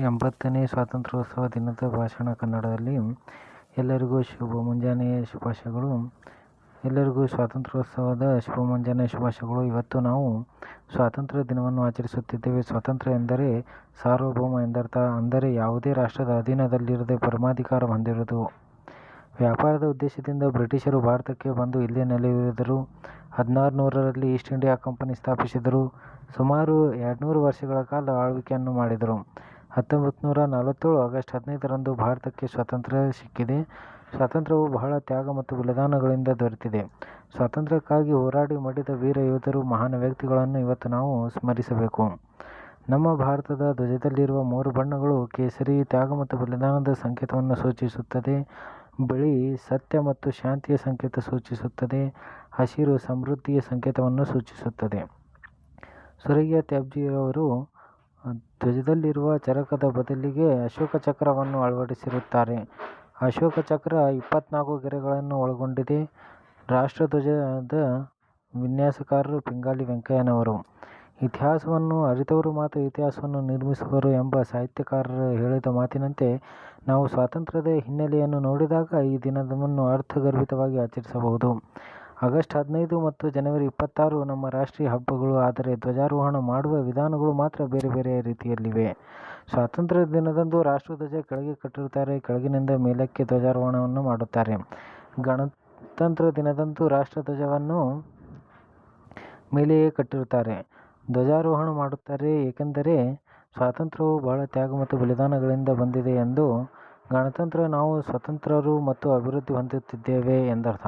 ಎಂಬತ್ತನೇ ಸ್ವಾತಂತ್ರ್ಯೋತ್ಸವ ದಿನದ ಭಾಷಣ ಕನ್ನಡದಲ್ಲಿ. ಎಲ್ಲರಿಗೂ ಶುಭ ಮುಂಜಾನೆಯ ಶುಭಾಶಯಗಳು. ಎಲ್ಲರಿಗೂ ಸ್ವಾತಂತ್ರ್ಯೋತ್ಸವದ ಶುಭ ಮುಂಜಾನೆಯ ಶುಭಾಶಯಗಳು. ಇವತ್ತು ನಾವು ಸ್ವಾತಂತ್ರ್ಯ ದಿನವನ್ನು ಆಚರಿಸುತ್ತಿದ್ದೇವೆ. ಸ್ವಾತಂತ್ರ್ಯ ಎಂದರೆ ಸಾರ್ವಭೌಮ ಎಂದರ್ಥ. ಅಂದರೆ ಯಾವುದೇ ರಾಷ್ಟ್ರದ ಅಧೀನದಲ್ಲಿರದೆ ಪರಮಾಧಿಕಾರ ಹೊಂದಿರುವುದು. ವ್ಯಾಪಾರದ ಉದ್ದೇಶದಿಂದ ಬ್ರಿಟಿಷರು ಭಾರತಕ್ಕೆ ಬಂದು ಇಲ್ಲೇ ನೆಲೆಯೂರಿದರು. 1600ರಲ್ಲಿ ಈಸ್ಟ್ ಇಂಡಿಯಾ ಕಂಪನಿ ಸ್ಥಾಪಿಸಿದರು. ಸುಮಾರು 200 ವರ್ಷಗಳ ಕಾಲ ಆಳ್ವಿಕೆಯನ್ನು ಮಾಡಿದರು. 1947 ಆಗಸ್ಟ್ 15ರಂದು ಭಾರತಕ್ಕೆ ಸ್ವಾತಂತ್ರ್ಯ ಸಿಕ್ಕಿದೆ. ಸ್ವಾತಂತ್ರ್ಯವು ಬಹಳ ತ್ಯಾಗ ಮತ್ತು ಬಲಿದಾನಗಳಿಂದ ದೊರೆತಿದೆ. ಸ್ವಾತಂತ್ರ್ಯಕ್ಕಾಗಿ ಹೋರಾಡಿ ಮಡಿದ ವೀರ ಯೋಧರು, ಮಹಾನ್ ವ್ಯಕ್ತಿಗಳನ್ನು ಇವತ್ತು ನಾವು ಸ್ಮರಿಸಬೇಕು. ನಮ್ಮ ಭಾರತದ ಧ್ವಜದಲ್ಲಿರುವ 3 ಬಣ್ಣಗಳು ಕೇಸರಿ ತ್ಯಾಗ ಮತ್ತು ಬಲಿದಾನದ ಸಂಕೇತವನ್ನು ಸೂಚಿಸುತ್ತದೆ. ಬಿಳಿ ಸತ್ಯ ಮತ್ತು ಶಾಂತಿಯ ಸಂಕೇತ ಸೂಚಿಸುತ್ತದೆ. ಹಸಿರು ಸಮೃದ್ಧಿಯ ಸಂಕೇತವನ್ನು ಸೂಚಿಸುತ್ತದೆ. ಸುರಯ್ಯ ತ್ಯಾಬ್ಜಿಯವರು ಧ್ವಜದಲ್ಲಿರುವ ಚರಕದ ಬದಲಿಗೆ ಅಶೋಕ ಚಕ್ರವನ್ನು ಅಳವಡಿಸಿರುತ್ತಾರೆ. ಅಶೋಕ ಚಕ್ರ 24 ಗೆರೆಗಳನ್ನು ಒಳಗೊಂಡಿದೆ. ರಾಷ್ಟ್ರಧ್ವಜದ ವಿನ್ಯಾಸಕಾರರು ಪಿಂಗಾಲಿ ವೆಂಕಯ್ಯನವರು. ಇತಿಹಾಸವನ್ನು ಅರಿತವರು ಮಾತ್ರ ಇತಿಹಾಸವನ್ನು ನಿರ್ಮಿಸುವರು ಎಂಬ ಸಾಹಿತ್ಯಕಾರರು ಹೇಳಿದ ಮಾತಿನಂತೆ ನಾವು ಸ್ವಾತಂತ್ರ್ಯದ ಹಿನ್ನೆಲೆಯನ್ನು ನೋಡಿದಾಗ ಈ ದಿನವನ್ನು ಅರ್ಥಗರ್ಭಿತವಾಗಿ ಆಚರಿಸಬಹುದು. ಆಗಸ್ಟ್ 15 ಮತ್ತು ಜನವರಿ 26 ನಮ್ಮ ರಾಷ್ಟ್ರೀಯ ಹಬ್ಬಗಳು. ಆದರೆ ಧ್ವಜಾರೋಹಣ ಮಾಡುವ ವಿಧಾನಗಳು ಮಾತ್ರ ಬೇರೆ ಬೇರೆ ರೀತಿಯಲ್ಲಿವೆ. ಸ್ವಾತಂತ್ರ್ಯ ದಿನದಂದು ರಾಷ್ಟ್ರಧ್ವಜ ಕೆಳಗೆ ಕಟ್ಟಿರುತ್ತಾರೆ. ಕೆಳಗಿನಿಂದ ಮೇಲಕ್ಕೆ ಧ್ವಜಾರೋಹಣವನ್ನು ಮಾಡುತ್ತಾರೆ. ಗಣತಂತ್ರ ದಿನದಂದು ರಾಷ್ಟ್ರಧ್ವಜವನ್ನು ಮೇಲೆಯೇ ಕಟ್ಟಿರುತ್ತಾರೆ. ಧ್ವಜಾರೋಹಣ ಮಾಡುತ್ತಾರೆ. ಏಕೆಂದರೆ ಸ್ವಾತಂತ್ರ್ಯವು ಬಹಳ ತ್ಯಾಗ ಮತ್ತು ಬಲಿದಾನಗಳಿಂದ ಬಂದಿದೆ ಎಂದು. ಗಣತಂತ್ರ ನಾವು ಸ್ವತಂತ್ರರು ಮತ್ತು ಅಭಿವೃದ್ಧಿ ಹೊಂದುತ್ತಿದ್ದೇವೆ ಎಂದರ್ಥ.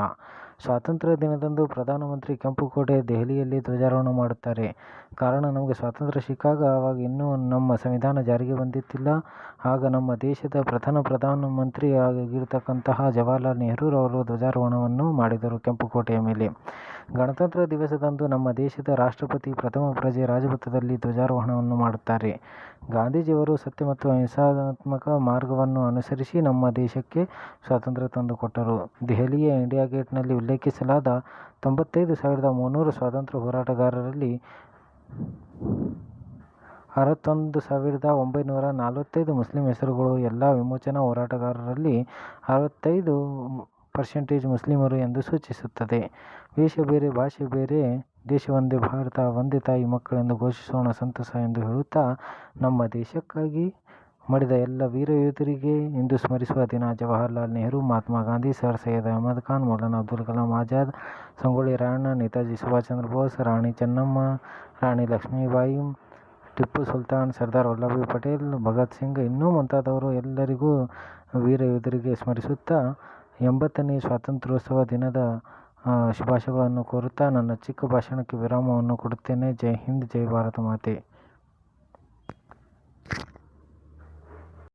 ಸ್ವಾತಂತ್ರ್ಯ ದಿನದಂದು ಪ್ರಧಾನಮಂತ್ರಿ ಕೆಂಪುಕೋಟೆ ದೆಹಲಿಯಲ್ಲಿ ಧ್ವಜಾರೋಹಣ ಮಾಡುತ್ತಾರೆ. ಕಾರಣ, ನಮಗೆ ಸ್ವಾತಂತ್ರ್ಯ ಸಿಕ್ಕಾಗ ಆವಾಗ ಇನ್ನೂ ನಮ್ಮ ಸಂವಿಧಾನ ಜಾರಿಗೆ ಬಂದಿತ್ತಿಲ್ಲ. ಆಗ ನಮ್ಮ ದೇಶದ ಪ್ರಥಮ ಪ್ರಧಾನಮಂತ್ರಿ ಆಗಿರತಕ್ಕಂತಹ ಜವಾಹರಲಾಲ್ ನೆಹರೂರವರು ಧ್ವಜಾರೋಹಣವನ್ನು ಮಾಡಿದರು ಕೆಂಪುಕೋಟೆಯ ಮೇಲೆ. ಗಣತಂತ್ರ ದಿವಸದಂದು ನಮ್ಮ ದೇಶದ ರಾಷ್ಟ್ರಪತಿ ಪ್ರಥಮ ಪ್ರಜೆ ರಾಜಪಥದಲ್ಲಿ ಧ್ವಜಾರೋಹಣವನ್ನು ಮಾಡುತ್ತಾರೆ. ಗಾಂಧೀಜಿಯವರು ಸತ್ಯ ಮತ್ತು ಅಹಿಂಸಾತ್ಮಕ ಮಾರ್ಗವನ್ನು ಅನುಸರಿಸಿ ನಮ್ಮ ದೇಶಕ್ಕೆ ಸ್ವಾತಂತ್ರ್ಯ ತಂದುಕೊಟ್ಟರು. ದೆಹಲಿಯ ಇಂಡಿಯಾ ಗೇಟ್ನಲ್ಲಿ ಉಲ್ಲೇಖಿಸಲಾದ 95,300 ಸ್ವಾತಂತ್ರ್ಯ ಹೋರಾಟಗಾರರಲ್ಲಿ 61,945 ಮುಸ್ಲಿಂ ಹೆಸರುಗಳು. ಎಲ್ಲ ವಿಮೋಚನಾ ಹೋರಾಟಗಾರರಲ್ಲಿ 65% ಮುಸ್ಲಿಮರು ಎಂದು ಸೂಚಿಸುತ್ತದೆ. ವೇಷ ಬೇರೆ, ಭಾಷೆ ಬೇರೆ, ದೇಶ ಒಂದೇ ಭಾರತ, ಒಂದೇ ತಾಯಿ ಮಕ್ಕಳೆಂದು ಘೋಷಿಸೋಣ ಸಂತಸ ಎಂದು ಹೇಳುತ್ತಾ, ನಮ್ಮ ದೇಶಕ್ಕಾಗಿ ಮಡಿದ ಎಲ್ಲ ವೀರ ಯೋಧರಿಗೆ ಇಂದು ಸ್ಮರಿಸುವ ದಿನ. ಜವಾಹರಲಾಲ್ ನೆಹರು, ಮಹಾತ್ಮ ಗಾಂಧಿ, ಸರ್ ಸೈಯದ್ ಅಹಮದ್ ಖಾನ್, ಮೌಲಾನಾ ಅಬುಲ್ ಕಲಾಂ ಆಜಾದ್, ಸಂಗೊಳ್ಳಿ ರಾಯಣ್ಣ, ನೇತಾಜಿ ಸುಭಾಷ್ ಚಂದ್ರ ಬೋಸ್, ರಾಣಿ ಚೆನ್ನಮ್ಮ, ರಾಣಿ ಲಕ್ಷ್ಮೀಬಾಯಿ, ಟಿಪ್ಪು ಸುಲ್ತಾನ್, ಸರ್ದಾರ್ ವಲ್ಲಭಭಾಯಿ ಪಟೇಲ್, ಭಗತ್ ಸಿಂಗ್ ಇನ್ನೂ ಮುಂತಾದವರು ಎಲ್ಲರಿಗೂ ವೀರ ಯೋಧರಿಗೆ ಸ್ಮರಿಸುತ್ತಾ 80ನೇ ಸ್ವಾತಂತ್ರ್ಯೋತ್ಸವ ದಿನದ ಶುಭಾಶಯಗಳನ್ನು ಕೋರುತ್ತಾ ನನ್ನ ಚಿಕ್ಕ ಭಾಷಣಕ್ಕೆ ವಿರಾಮವನ್ನು ಕೊಡುತ್ತೇನೆ. ಜೈ ಹಿಂದ್, ಜೈ ಭಾರತ ಮಾತೆ.